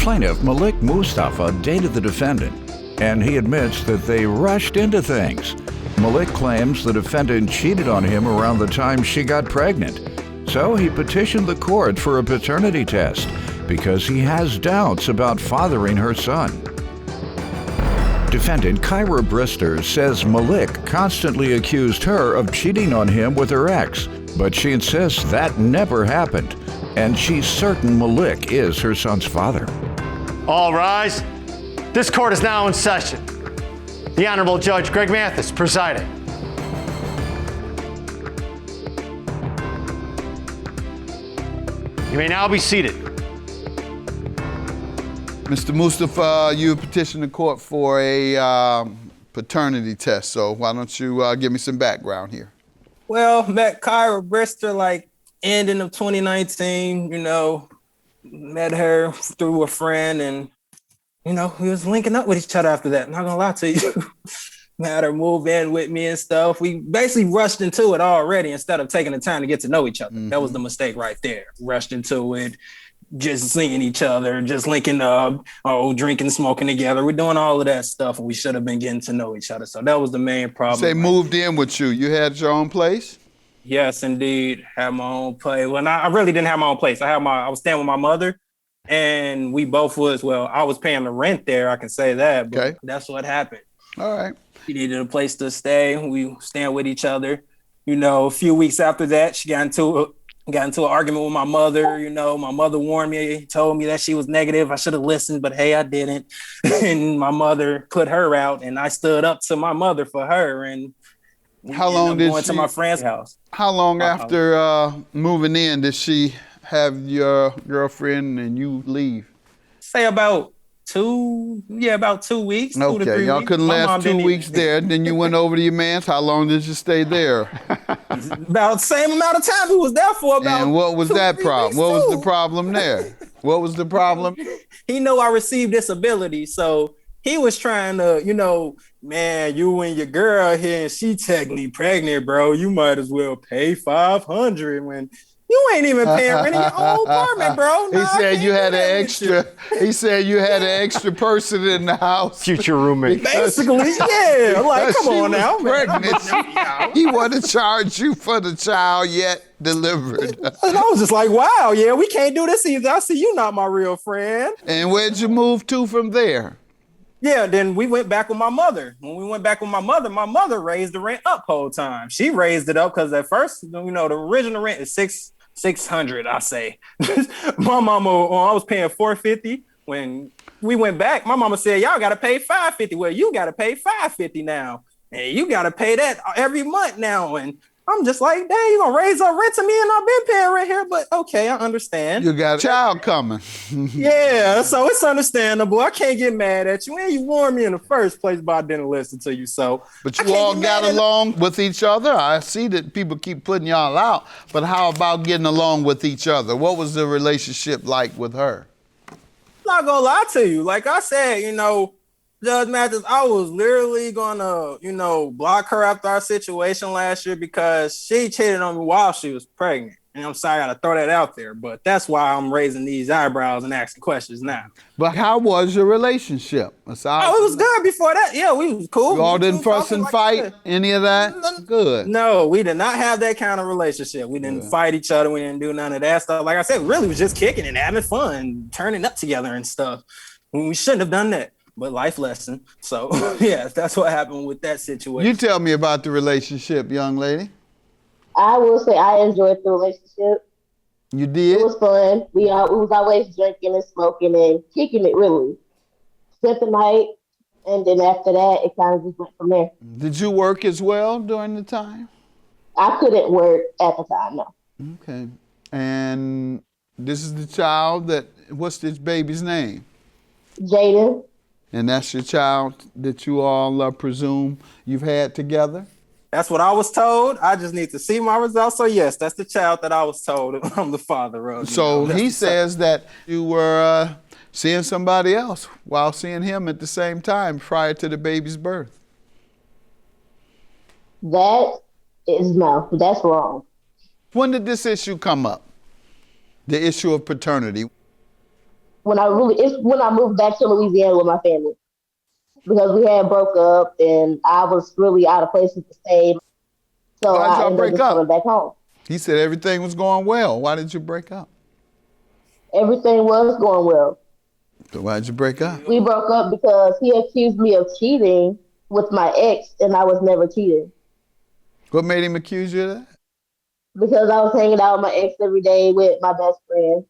plaintiff, Malik Mustafa, dated the defendant, and he admits that they rushed into things. Malik claims the defendant cheated on him around the time she got pregnant. So he petitioned the court for a paternity test because he has doubts about fathering her son. Defendant Kyra Brister says Malik constantly accused her of cheating on him with her ex, but she insists that never happened, and she's certain Malik is her son's father. All rise. This court is now in session. The Honorable Judge Greg Mathis presiding. You may now be seated. Mr. Mustafa, you petitioned the court for a paternity test, so why don't you give me some background here? Well, met Kyra Brister like ending of 2019, met her through a friend, and we was linking up with each other after that. Not gonna lie to you. Had her move in with me and stuff. We basically rushed into it already instead of taking the time to get to know each other. Mm-hmm. That was the mistake right there. Rushed into it, just seeing each other, just linking up, drinking, smoking together. We're doing all of that stuff, and we should have been getting to know each other. So that was the main problem. They moved in with you. You had your own place? Yes, indeed. Had my own place. Well, I really didn't have my own place. I was staying with my mother, and we both I was paying the rent there. I can say that, but okay. That's what happened. All right. She needed a place to stay. We were staying with each other. A few weeks after that, she got into an argument with my mother. My mother warned me, told me that she was negative. I should have listened, but hey, I didn't. And my mother put her out, and I stood up to my mother for her. And how long did going to my friend's house? How long after moving in did she have your girlfriend and you leave? Say about 2 weeks. Okay, 2 to 3 y'all weeks. couldn't last 2 weeks there. Then you went over to your man's. How long did you stay there? About the same amount of time. We was there for about. And what was that problem? What was the problem there? What was the problem? He knew I received disability, so he was trying to, man, you and your girl here, and she technically pregnant, bro. You might as well pay $500 when. You ain't even paying rent in your own apartment, bro. He said you had an extra. He said you had an extra person in the house. Future roommate. Basically, yeah. Like, come on now, man. He wanted to charge you for the child yet delivered. And I was just like, wow, yeah, we can't do this either. I see you not my real friend. And where'd you move to from there? Yeah, then we went back with my mother. When we went back with my mother raised the rent up whole time. She raised it up because at first, the original rent is $600, I say. My mama, I was paying $450. When we went back, my mama said, y'all got to pay $550. Well, you got to pay $550 now. And you got to pay that every month now. And I'm just like, dang, you going to raise up rent to me and I've been paying rent here? But okay, I understand. You got a child coming. Yeah, so it's understandable. I can't get mad at you. And you warned me in the first place, but I didn't listen to you. So, but you all got along with each other? I see that people keep putting y'all out, but how about getting along with each other? What was the relationship like with her? I'm not going to lie to you. Like I said, Judge Mathis, I was literally gonna, block her after our situation last year because she cheated on me while she was pregnant. And I'm sorry I gotta throw that out there, but that's why I'm raising these eyebrows and asking questions now. But how was your relationship? It was good before that. Yeah, we was cool. You all didn't fuss and fight? Any of that? Good. No, we did not have that kind of relationship. We didn't fight each other. We didn't do none of that stuff. Like I said, really was just kicking and having fun, turning up together and stuff. We shouldn't have done that. But life lesson. So, yeah, that's what happened with that situation. You tell me about the relationship, young lady. I will say I enjoyed the relationship. You did? It was fun. We was always drinking and smoking and kicking it, really. Spent the night, and then after that, it kind of just went from there. Did you work as well during the time? I couldn't work at the time, no. Okay. And this is the child what's this baby's name? Jaden. And that's your child that you all presume you've had together? That's what I was told. I just need to see my results. So yes, that's the child that I was told I'm the father of. So he says that you were seeing somebody else while seeing him at the same time prior to the baby's birth. That's wrong. When did this issue come up? The issue of paternity? it's when I moved back to Louisiana with my family because we had broke up and I was really out of places to stay. So Why'd I y'all ended up break just up? coming back home. He said everything was going well. Why did you break up? Everything was going well. So why'd you break up? We broke up because he accused me of cheating with my ex, and I was never cheated. What made him accuse you of that? Because I was hanging out with my ex every day with my best friend,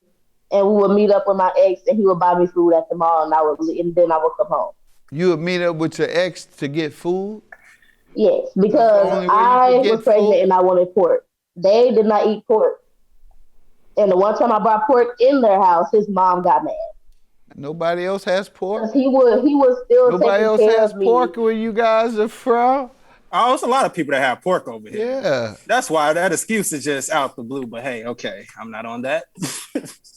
and we would meet up with my ex, and he would buy me food at the mall, and then I would come home. You would meet up with your ex to get food? Yes, because I was pregnant and I wanted pork. They did not eat pork. And the one time I brought pork in their house, his mom got mad. Nobody else has pork? He was still Nobody else taking care has of me. pork where you guys are from? Oh, it's a lot of people that have pork over here. Yeah. That's why that excuse is just out the blue. But hey, okay, I'm not on that.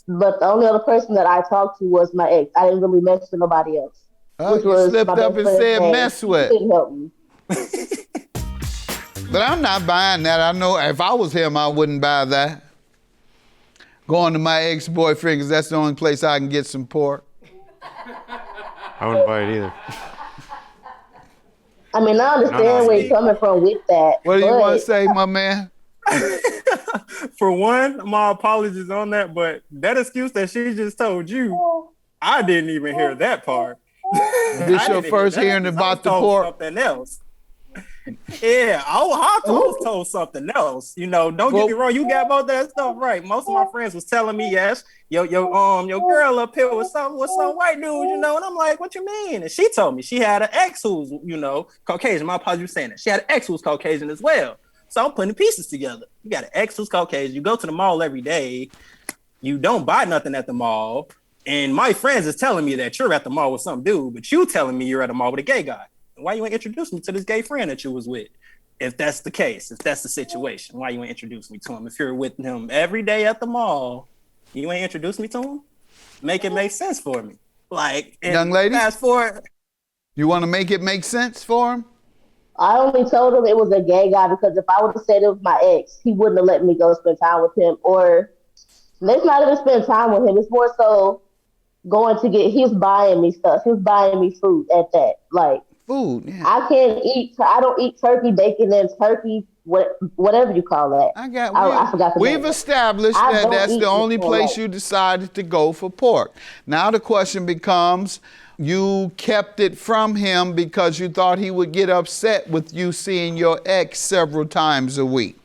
But the only other person that I talked to was my ex. I didn't really mess with nobody else. Oh, you slipped up and said mess with. He couldn't help me. But I'm not buying that. I know if I was him, I wouldn't buy that. Going to my ex-boyfriend because that's the only place I can get some pork. I wouldn't buy it either. I mean, I understand where you're coming from with that. What do you want to say, my man? For one, my apologies on that, but that excuse that she just told you, I didn't even hear that part. This your first hearing about the pork? Something else. Yeah, I was told something else. You know, don't get me wrong, you got both that stuff right. Most of my friends was telling me, yes, your girl up here with some white dude, you know, and I'm like, what you mean? And she told me she had an ex who's, you know, Caucasian. My apologies for saying that. She had an ex who's Caucasian as well. So I'm putting the pieces together. You got an ex who's Caucasian. You go to the mall every day. You don't buy nothing at the mall. And my friends is telling me that you're at the mall with some dude, but you telling me you're at the mall with a gay guy. Why you ain't introduce me to this gay friend that you was with? If that's the case, if that's the situation, why you ain't introduce me to him? If you're with him every day at the mall, you ain't introduce me to him? Make it make sense for me. Like, young lady, fast forward. You want to make it make sense for him? I only told him it was a gay guy because if I would have said it was my ex, he wouldn't have let me go spend time with him. Or let's not even spend time with him. It's more so going to get, he was buying me stuff. He was buying me food at that. Like, food. Yeah. I don't eat turkey, bacon, and turkey, whatever you call that. I forgot the name. We've established that that's the only place you decided to go for pork. Now the question becomes, you kept it from him because you thought he would get upset with you seeing your ex several times a week.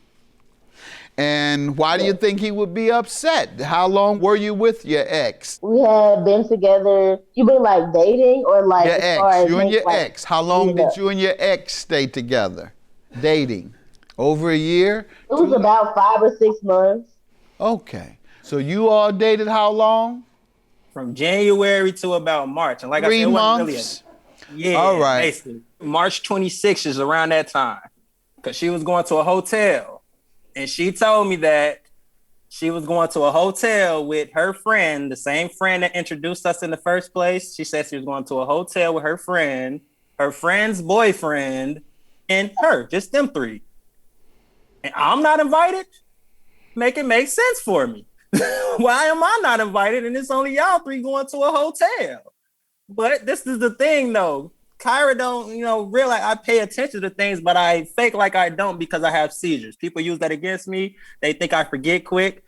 And why do you think he would be upset? How long were you with your ex? We had been together. You mean like dating or like your ex? You and your like, ex. How long did you and your ex stay together? Dating? Over a year? It was about 5 or 6 months. Okay. So you all dated how long? From January to about March. And like 3 I said, it months? wasn't really yeah, all right. Basically. March 26th is around that time. Because she was going to a hotel. And she told me that she was going to a hotel with her friend, the same friend that introduced us in the first place. She said she was going to a hotel with her friend's boyfriend, and her, just them three. And I'm not invited? Make it make sense for me. Why am I not invited? And it's only y'all three going to a hotel. But this is the thing, though. Kyra don't, realize I pay attention to things, but I fake like I don't because I have seizures. People use that against me. They think I forget quick.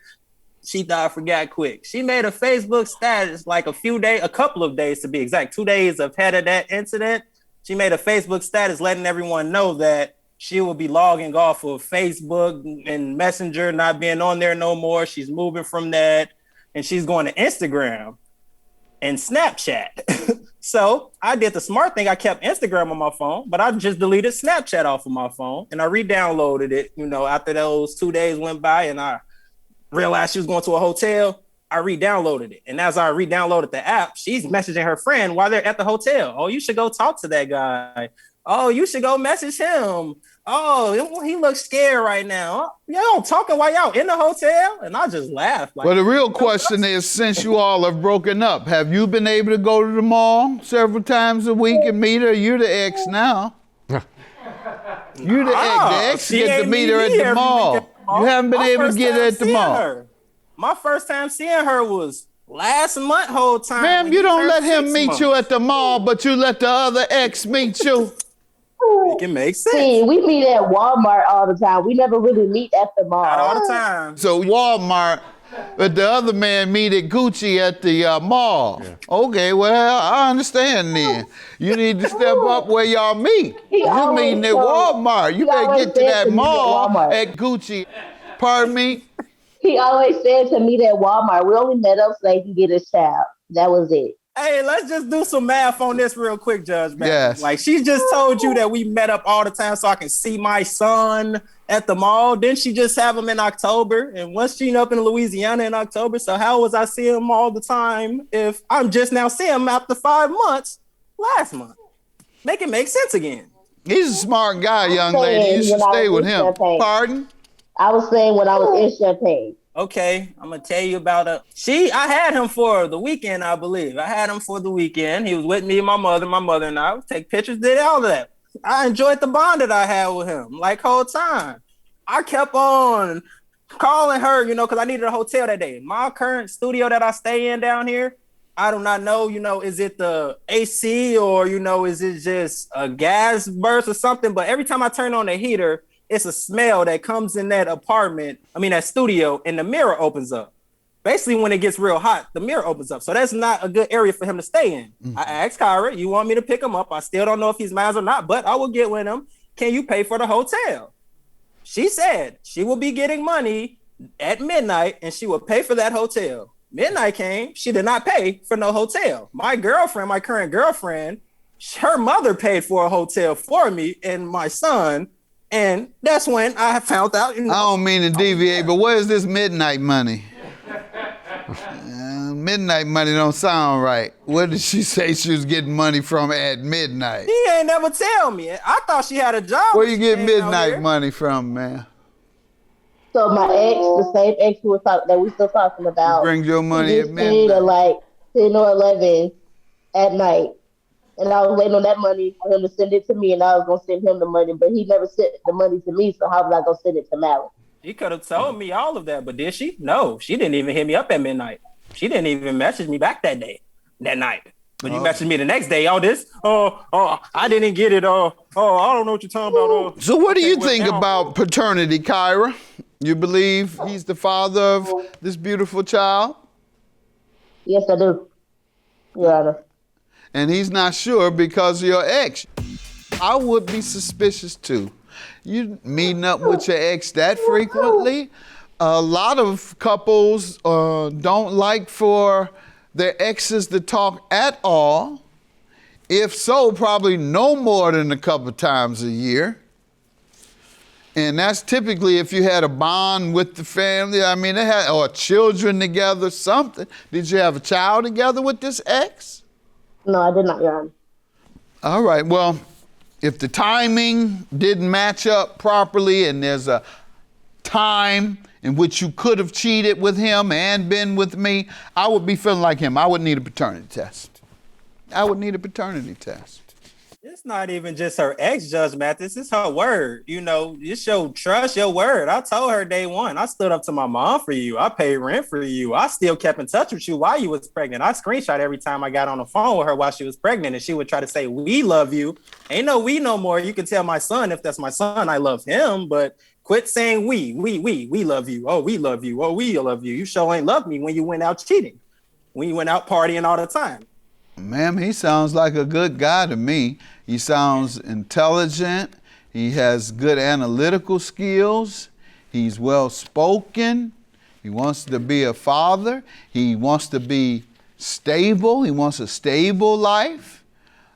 She thought I forgot quick. She made a Facebook status like a couple of days to be exact, 2 days ahead of that incident. She made a Facebook status letting everyone know that she will be logging off of Facebook and Messenger, not being on there no more. She's moving from that, and she's going to Instagram and Snapchat. So I did the smart thing. I kept Instagram on my phone, but I just deleted Snapchat off of my phone, and I re-downloaded it, after those 2 days went by and I realized she was going to a hotel. I re-downloaded it. And as I re-downloaded the app, she's messaging her friend while they're at the hotel. Oh, you should go talk to that guy. Oh, you should go message him. Oh, he looks scared right now. Y'all talking while y'all in the hotel? And I just laughed. Like, well, the real question is, since you all have broken up, have you been able to go to the mall several times a week and meet her? You're the ex now. You're the ex. The ex get to meet her at the mall. You haven't been able to get her at the mall. My first time seeing her was last month whole time. Ma'am, you don't let him meet you at the mall, but you let the other ex meet you. It can make sense. See, we meet at Walmart all the time. We never really meet at the mall. Not all the time. So Walmart, but the other man meet at Gucci at the mall. Yeah. Okay, well, I understand then. You need to step up where y'all meet. You meeting at Walmart. You better get to that mall at Gucci. Pardon me? He always said to meet at Walmart. We only met up so they can get his child. That was it. Hey, let's just do some math on this real quick, Judge. Yes. Like, she just told you that we met up all the time so I can see my son at the mall. Didn't she just have him in October? And was she up in Louisiana in October? So how was I seeing him all the time if I'm just now seeing him after 5 months last month? Make it make sense again. He's a smart guy, young lady. You should stay with him. Pardon? I was saying when I was in Champaign. Okay, I'm gonna tell you about I had him for the weekend, I believe. I had him for the weekend. He was with me and my mother and I would take pictures, did all of that. I enjoyed the bond that I had with him, like whole time. I kept on calling her, because I needed a hotel that day. My current studio that I stay in down here, I do not know, is it the AC or, is it just a gas burst or something? But every time I turn on the heater, it's a smell that comes in that that studio, and the mirror opens up. Basically, when it gets real hot, the mirror opens up. So that's not a good area for him to stay in. Mm-hmm. I asked Kyra, you want me to pick him up? I still don't know if he's mine or not, but I will get with him. Can you pay for the hotel? She said she will be getting money at midnight, and she will pay for that hotel. Midnight came, she did not pay for no hotel. My current girlfriend, her mother paid for a hotel for me and my son. And that's when I found out. I don't mean to deviate, but where's this midnight money? Midnight money don't sound right. Where did she say she was getting money from at midnight? She ain't never tell me. I thought she had a job. Where you get midnight money from, man? So my ex, the same ex that we still talking about, brings your money at midnight. At like 10 or 11 at night. And I was waiting on that money for him to send it to me, and I was going to send him the money, but he never sent the money to me, so how was I going to send it to Mallory? She could have told me all of that, but did she? No, she didn't even hit me up at midnight. She didn't even message me back that night. But you messaged me the next day, I didn't get it, I don't know what you're talking about. So what do you think about paternity, Kyra? You believe he's the father of this beautiful child? Yes, I do, Your Honor. And he's not sure because of your ex. I would be suspicious too. You meeting up with your ex that frequently? A lot of couples don't like for their exes to talk at all. If so, probably no more than a couple times a year. And that's typically if you had a bond with the family. I mean, they had or children together, something. Did you have a child together with this ex? No, I did not, Your Honor. All right, well, if the timing didn't match up properly and there's a time in which you could have cheated with him and been with me, I would be feeling like him. I would need a paternity test. It's not even just her ex, Judge Mathis. It's her word. It's your trust, your word. I told her day one, I stood up to my mom for you. I paid rent for you. I still kept in touch with you while you was pregnant. I screenshot every time I got on the phone with her while she was pregnant, and she would try to say, we love you. Ain't no we no more. You can tell my son, if that's my son, I love him, but quit saying we love you. Oh, we love you. Oh, we love you. You sure ain't love me when you went out cheating, when you went out partying all the time. Ma'am, he sounds like a good guy to me. He sounds intelligent. He has good analytical skills. He's well-spoken. He wants to be a father. He wants to be stable. He wants a stable life.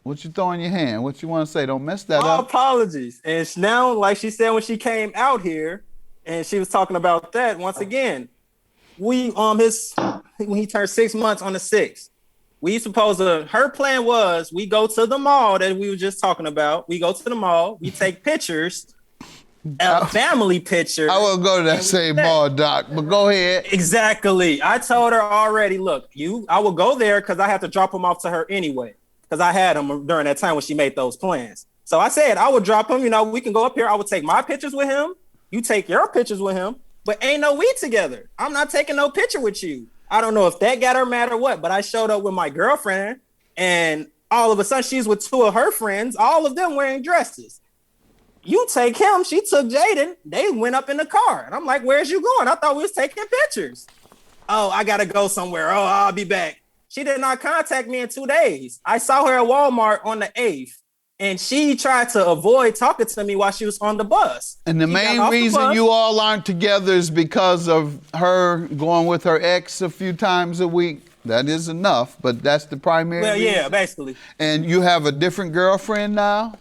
What you throw in your hand? What you want to say? Don't mess that up. Apologies. And now, like she said when she came out here, and she was talking about that, once again, when he turned 6 months on the 6th, her plan was we go to the mall that we were just talking about. We go to the mall, we take pictures, a family picture. I won't go to that same mall, Doc, but go ahead. Exactly. I told her already, look, I will go there because I have to drop him off to her anyway, because I had him during that time when she made those plans. So I said, I would drop him, we can go up here. I would take my pictures with him. You take your pictures with him, but ain't no we together. I'm not taking no picture with you. I don't know if that got her mad or what, but I showed up with my girlfriend, and all of a sudden she's with two of her friends, all of them wearing dresses. You take him, she took Jaden, they went up in the car. And I'm like, where's you going? I thought we was taking pictures. Oh, I gotta go somewhere. Oh, I'll be back. She did not contact me in 2 days. I saw her at Walmart on the 8th, and she tried to avoid talking to me while she was on the bus. And the main reason you all aren't together is because of her going with her ex a few times a week. That is enough, but that's the primary reason. Yeah, basically. And you have a different girlfriend now?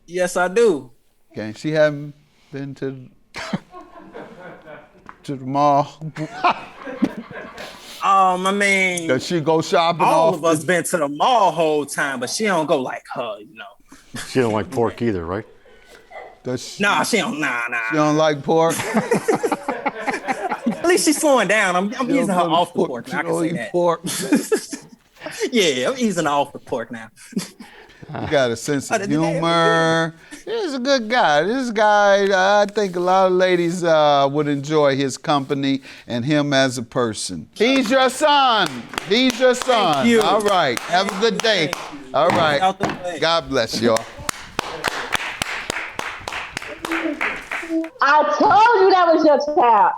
Yes, I do. Okay, she haven't been to the mall. I mean, Does she go shopping all often? of us been to the mall whole time, but she don't go like her, you know. She don't like pork either, right? Nah, she don't. Nah. She don't like pork? At least she's slowing down. I'm easing her off the pork now. I can say that. Pork. Yeah, I'm easing her off the pork now. You got a sense of humor. He's a good guy. This guy, I think a lot of ladies would enjoy his company and him as a person. He's your son. He's your son. Thank you. All right. Have a good day. All right. God bless y'all. I told you that was your child.